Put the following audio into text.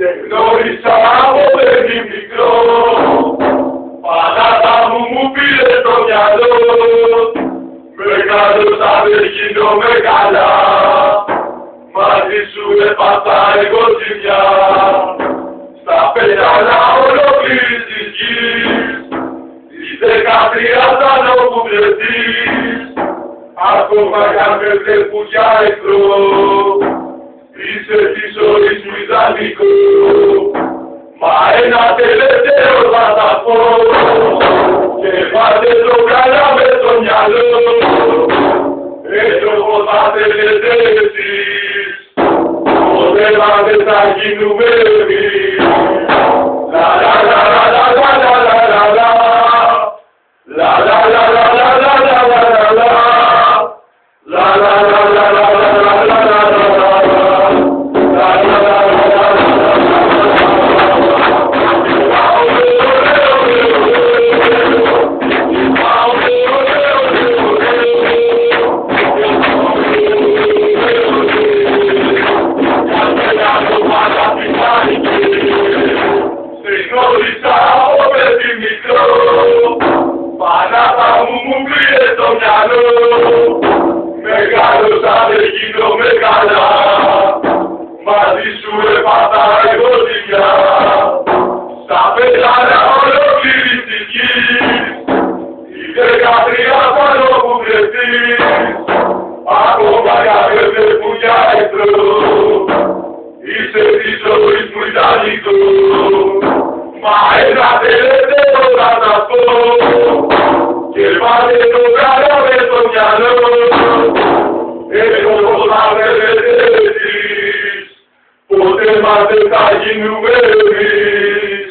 Σε γνώρισα από παιδί μικρό, πατάτα μου πήρε το μυαλό, μεγάλωσα δεν γίνομαι καλά, μαζί σου έπαθα εγώ ζημιά, στα πέταλα ολόκληρης της γης, τις 13 σαν όπου βρεθείς, ακόμα κι αν με βλέπουν για εχθρό, είσαι της ζωής μου ιδανικό, μα ένα τελευταίο θα τα πω, και πάτε το καλά μες στο μυαλό, έτσι όπως θα θέλετε εσείς, ποτέ μας δεν θα γίνουμε εμείς. Λα λα λα λα λα λα λα λα λα, λα λα λα λα λα λα λα λα λα, λα λα λα λα λα λα λα λα λα. Πανάτα μου πήρε το μυαλό, μεγάλωσα δεν γίνομαι καλά, μαζί σου έπαθα εγώ ζημιά, στα πέταλα ολόκληρης της γης, τις 13 πάνω που βρεθείς, ακόμα κι αν με βλέπουν για εχθρό, είσαι της ζωής μου ιδανικό, μα ένα τελευταίο θα τα πω, και πάτε το καλά μες στο μυαλό, έτσι όπως θα θέλετε εσείς, ποτέ μας δεν θα γίνουμε εμείς.